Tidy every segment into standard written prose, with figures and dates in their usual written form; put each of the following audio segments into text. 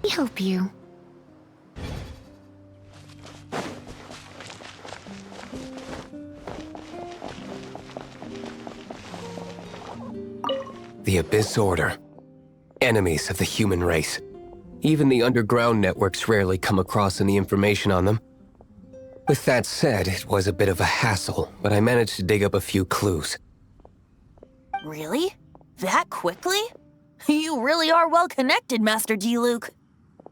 I hope you. The Abyss Order. Enemies of the human race. Even the underground networks rarely come across any information on them. With that said, it was a bit of a hassle, but I managed to dig up a few clues. Really? That quickly? You really are well connected, Master D-Luke.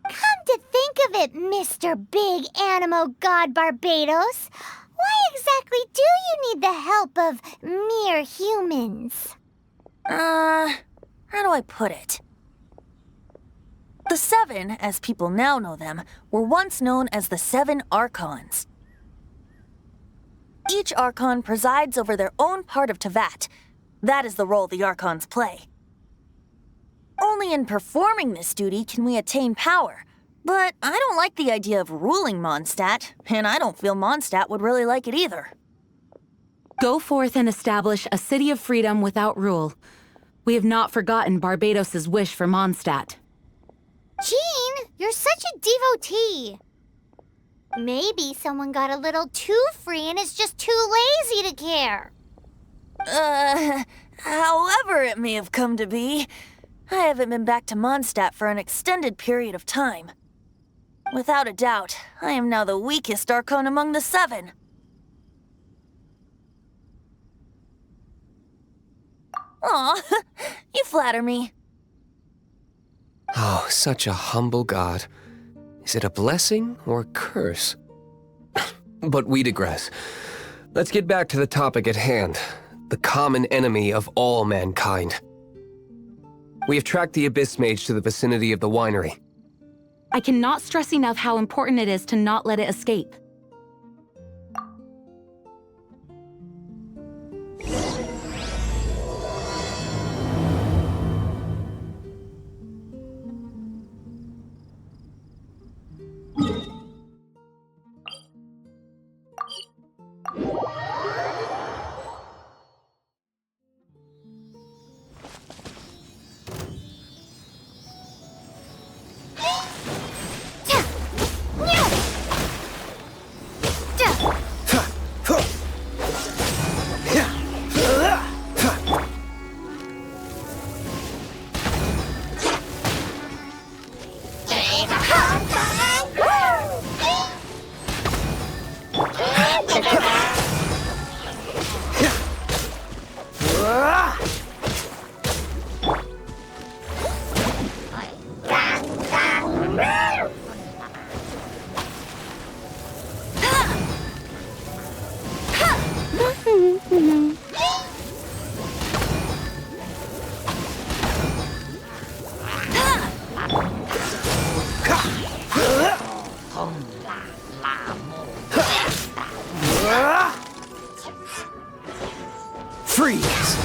Come to think of it, Mr. Big Animo God Barbados, why exactly do you need the help of mere humans? How do I put it? The Seven, as people now know them, were once known as the Seven Archons. Each Archon presides over their own part of Teyvat. That is the role the Archons play. Only in performing this duty can we attain power. But I don't like the idea of ruling Mondstadt, and I don't feel Mondstadt would really like it either. Go forth and establish a city of freedom without rule. We have not forgotten Barbados's wish for Mondstadt. Jean, you're such a devotee. Maybe someone got a little too free and is just too lazy to care. However it may have come to be, I haven't been back to Mondstadt for an extended period of time. Without a doubt, I am now the weakest Archon among the Seven. Aw, you flatter me. Oh, such a humble god. Is it a blessing or a curse? But we digress. Let's get back to the topic at hand, the common enemy of all mankind. We have tracked the Abyss Mage to the vicinity of the winery. I cannot stress enough how important it is to not let it escape. Freeze!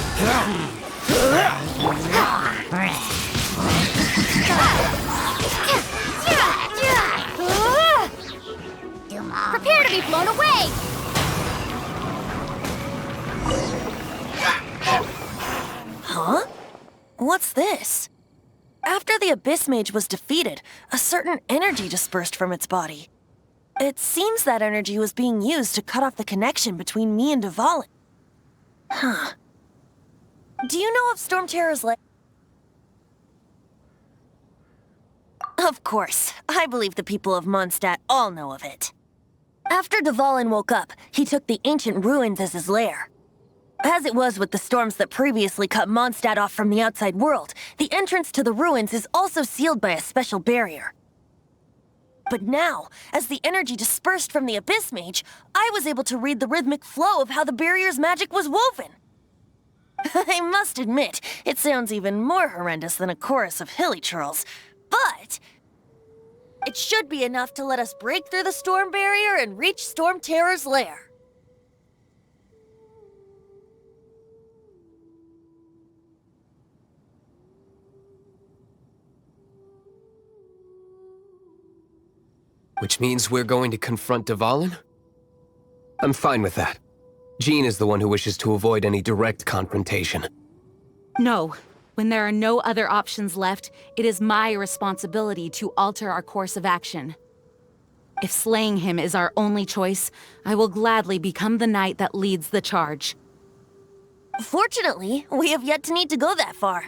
Prepare to be blown away! Huh? What's this? After the Abyss Mage was defeated, a certain energy dispersed from its body. It seems that energy was being used to cut off the connection between me and Dvalin. Huh. Do you know of Storm Terror's lair? Of course. I believe the people of Mondstadt all know of it. After Dvalin woke up, he took the ancient ruins as his lair. As it was with the storms that previously cut Mondstadt off from the outside world, the entrance to the ruins is also sealed by a special barrier. But now, as the energy dispersed from the Abyss Mage, I was able to read the rhythmic flow of how the barrier's magic was woven. I must admit, it sounds even more horrendous than a chorus of hilly churls, but it should be enough to let us break through the storm barrier and reach Storm Terror's lair. Which means we're going to confront Dvalin? I'm fine with that. Jean is the one who wishes to avoid any direct confrontation. No. When there are no other options left, it is my responsibility to alter our course of action. If slaying him is our only choice, I will gladly become the knight that leads the charge. Fortunately, we have yet to need to go that far.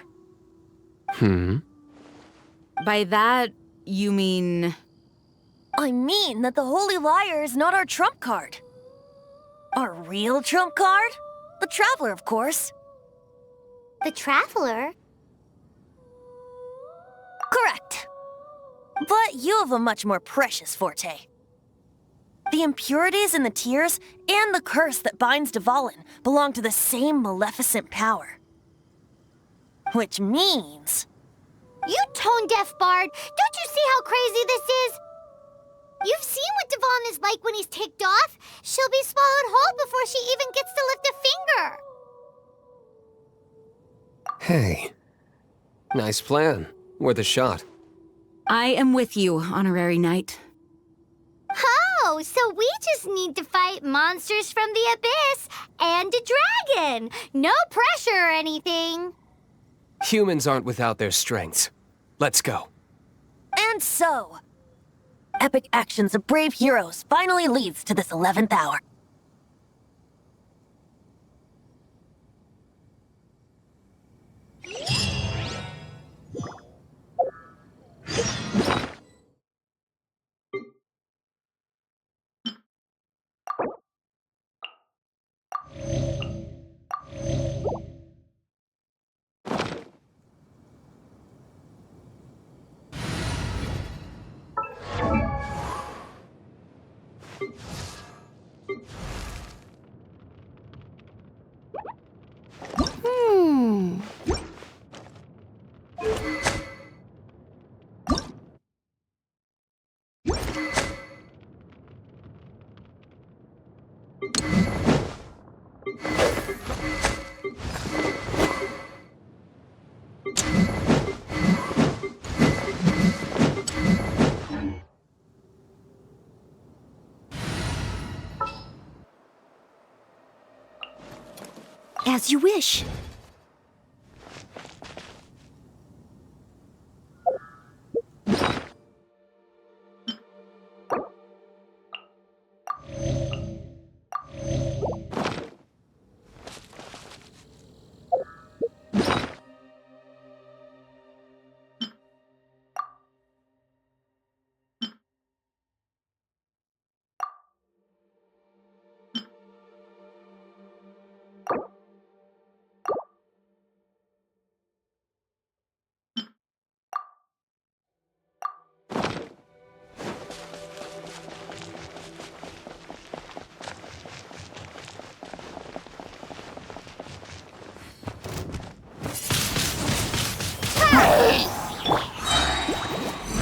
By that, you mean... I mean that the Holy Liar is not our trump card. Our real trump card? The Traveler, of course. The Traveler? Correct. But you have a much more precious forte. The impurities in the tears and the curse that binds Dvalin belong to the same maleficent power. Which means... You tone-deaf bard! Don't you see how crazy this is? You've seen what Dvalin is like when he's ticked off. She'll be swallowed whole before she even gets to lift a finger. Hey. Nice plan. Worth a shot. I am with you, Honorary Knight. Oh, so we just need to fight monsters from the abyss and a dragon. No pressure or anything. Humans aren't without their strengths. Let's go. And so... epic actions of brave heroes finally leads to this 11th hour. As you wish.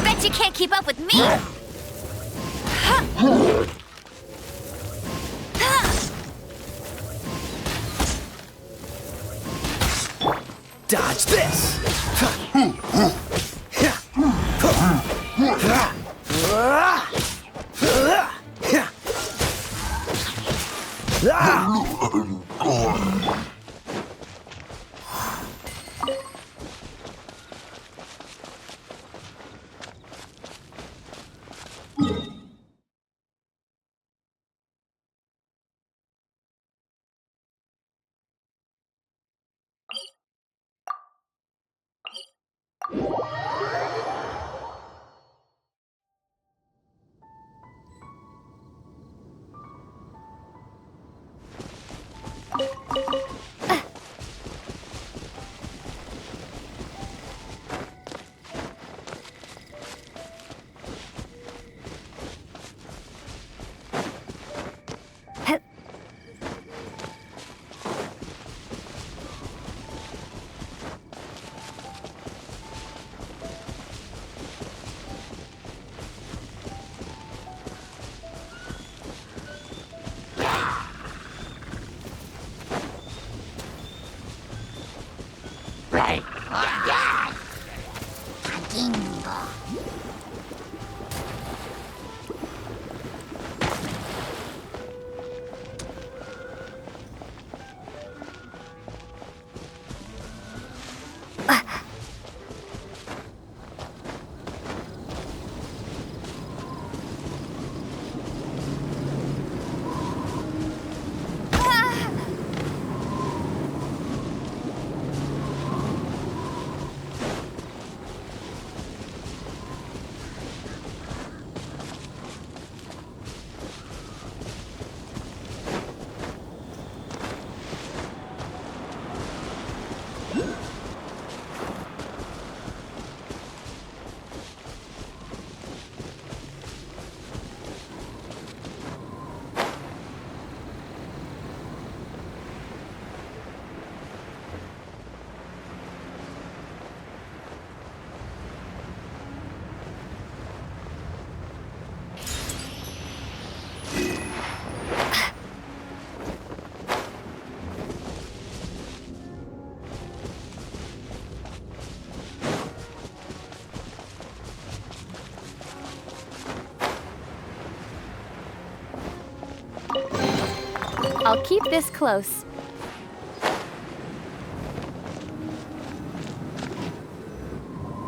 Bet you can't keep up with me! Dodge this! I'll keep this close.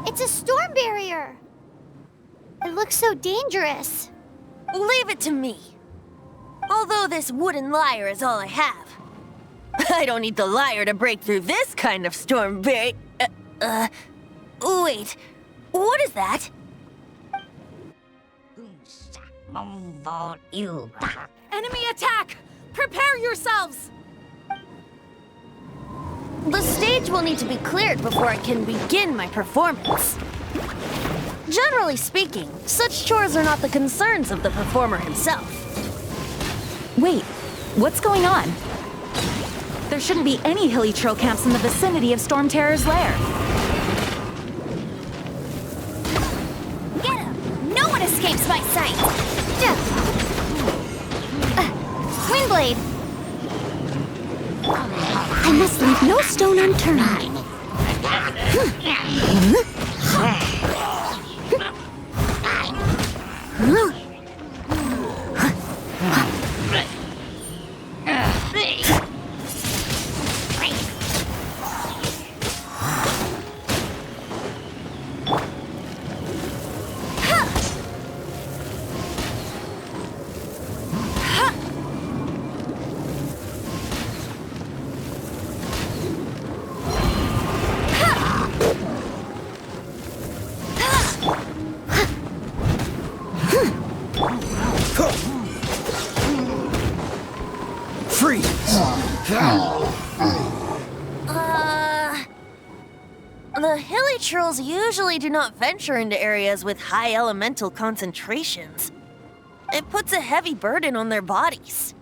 It's a storm barrier. It looks so dangerous. Leave it to me. Although this wooden lyre is all I have. I don't need the lyre to break through this kind of storm barrier. Wait. What is that? Enemy attack! Prepare yourselves! The stage will need to be cleared before I can begin my performance. Generally speaking, such chores are not the concerns of the performer himself. Wait, what's going on? There shouldn't be any hilly troll camps in the vicinity of Storm Terror's lair. Get him! No one escapes my sight! Windblade! I must leave no stone unturned. The hilly trolls usually do not venture into areas with high elemental concentrations. It puts a heavy burden on their bodies.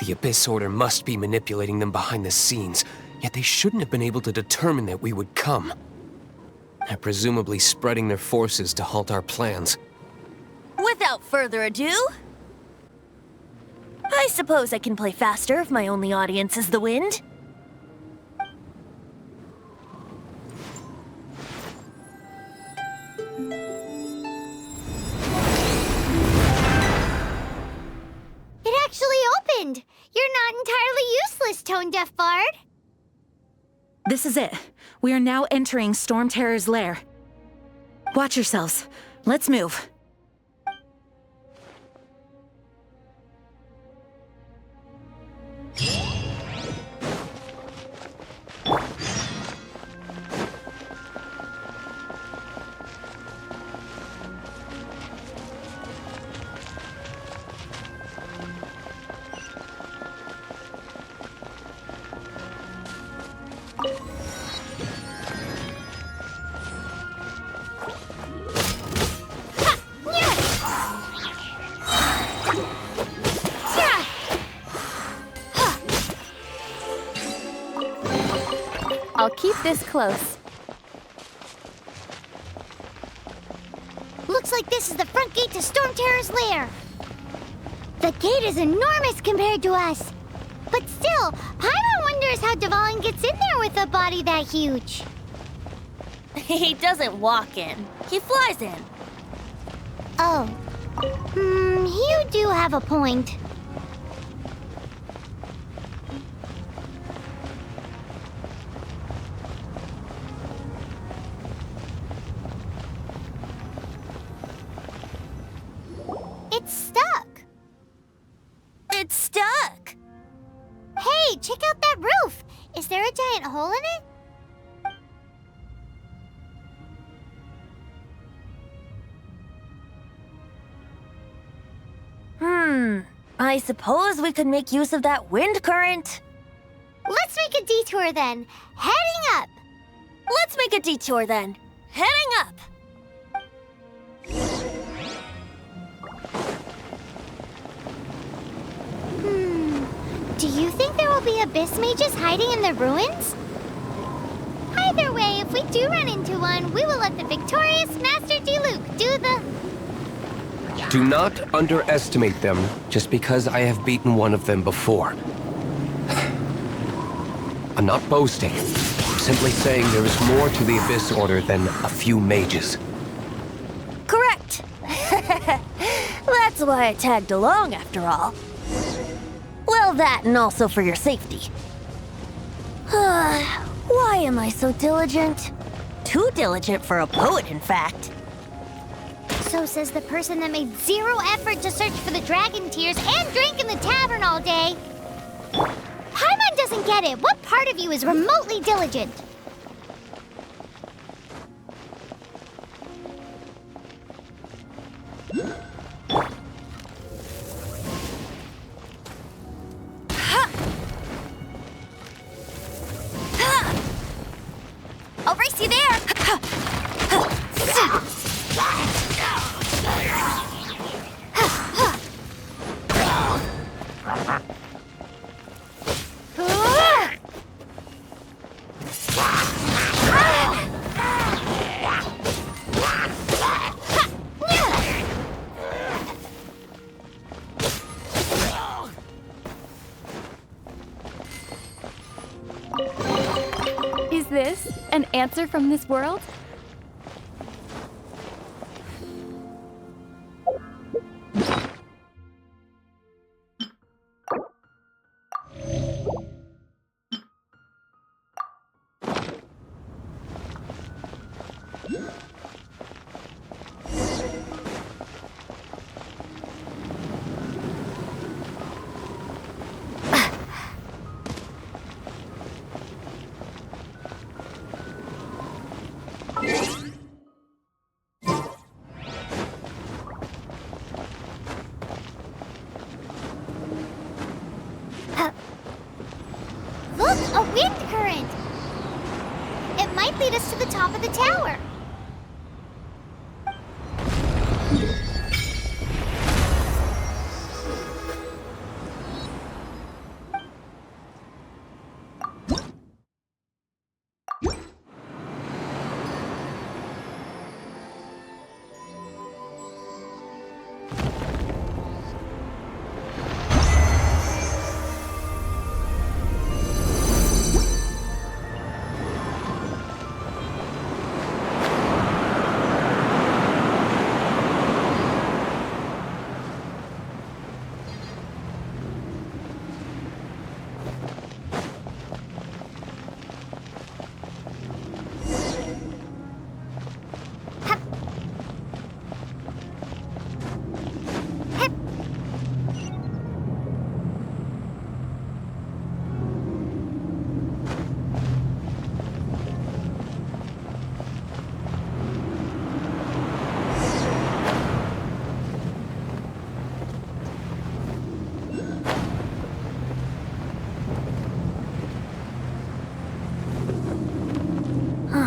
The Abyss Order must be manipulating them behind the scenes, yet they shouldn't have been able to determine that we would come. They're presumably spreading their forces to halt our plans. Without further ado, I suppose I can play faster if my only audience is the wind. Miss Tone Deaf Bard. This is it. We are now entering Storm Terror's lair. Watch yourselves. Let's move. I'll keep this close. Looks like this is the front gate to Storm Terror's lair. The gate is enormous compared to us. But still, Paimon wonders how Dvalin gets in there with a body that huge. He doesn't walk in. He flies in. Oh. You do have a point. It's stuck. It's stuck. Hey, check out that roof. Is there a giant hole in it? I suppose we could make use of that wind current. Let's make a detour then. Heading up. Let's make a detour then. Heading up. Do you think there will be abyss mages hiding in the ruins? Either way, if we do run into one, we will let the victorious Master Diluc do the... Do not underestimate them just because I have beaten one of them before. I'm not boasting. I'm simply saying there is more to the Abyss Order than a few mages. Correct. That's why I tagged along after all. Well, that and also for your safety. Why am I so diligent? Too diligent for a poet, in fact. So says the person that made zero effort to search for the dragon tears and drank in the tavern all day. Paimon doesn't get it. What part of you is remotely diligent? I'll race you there! Is this an answer from this world? Look, a wind current! It might lead us to the top of the tower.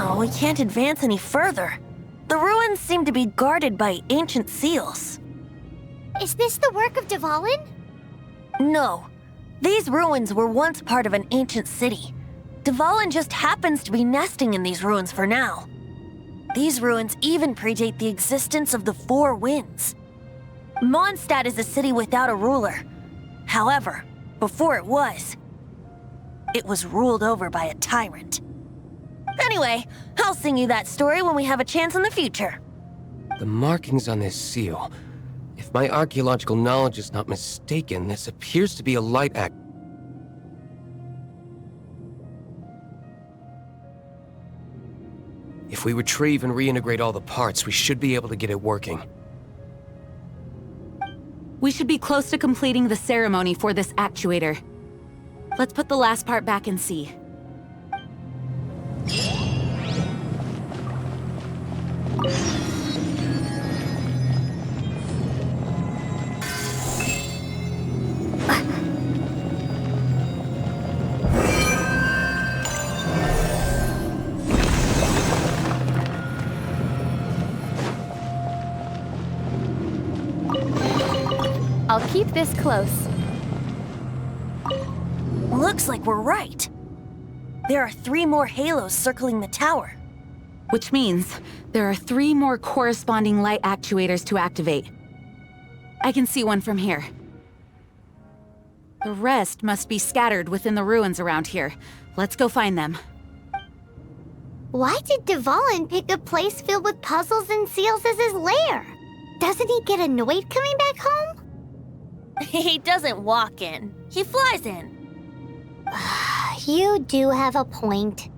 Oh, we can't advance any further. The ruins seem to be guarded by ancient seals. Is this the work of Dvalin? No. These ruins were once part of an ancient city. Dvalin just happens to be nesting in these ruins for now. These ruins even predate the existence of the Four Winds. Mondstadt is a city without a ruler. However, before it was ruled over by a tyrant. Anyway, I'll sing you that story when we have a chance in the future. The markings on this seal. If my archaeological knowledge is not mistaken, this appears to be a light act. If we retrieve and reintegrate all the parts, we should be able to get it working. We should be close to completing the ceremony for this actuator. Let's put the last part back and see. I'll keep this close. Looks like we're right. There are 3 more halos circling the tower. Which means there are 3 more corresponding light actuators to activate. I can see one from here. The rest must be scattered within the ruins around here. Let's go find them. Why did Dvalin pick a place filled with puzzles and seals as his lair? Doesn't he get annoyed coming back home? He doesn't walk in. He flies in. You do have a point.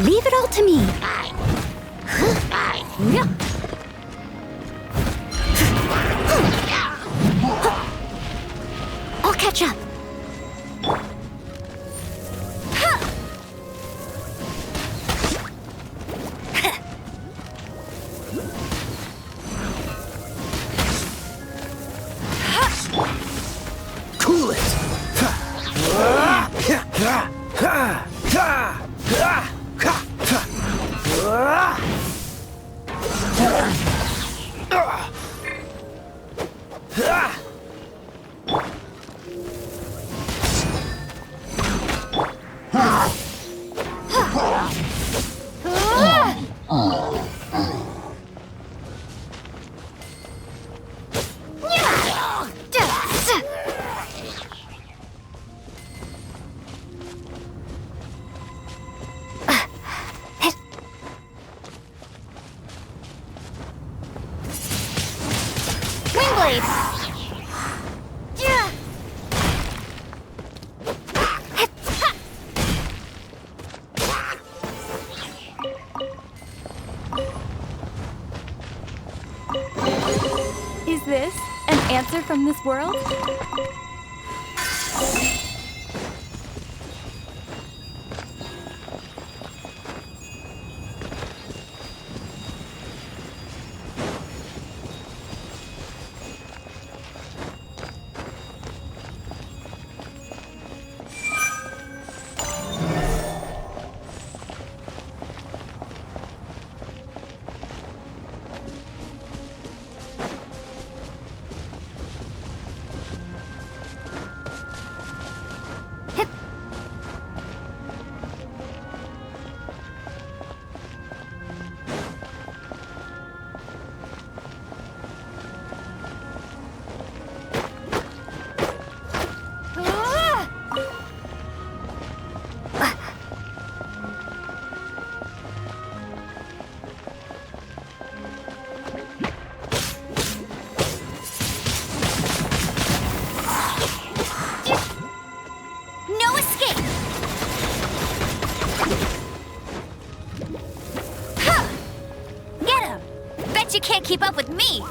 Leave it all to me. I'll catch up. Cool it! Is this an answer from this world? You can't keep up with me.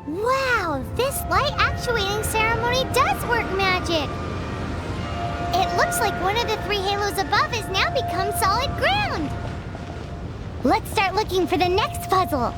Wow, this light actuating ceremony does work magic! It looks like one of the 3 halos above has now become solid ground! Let's start looking for the next puzzle!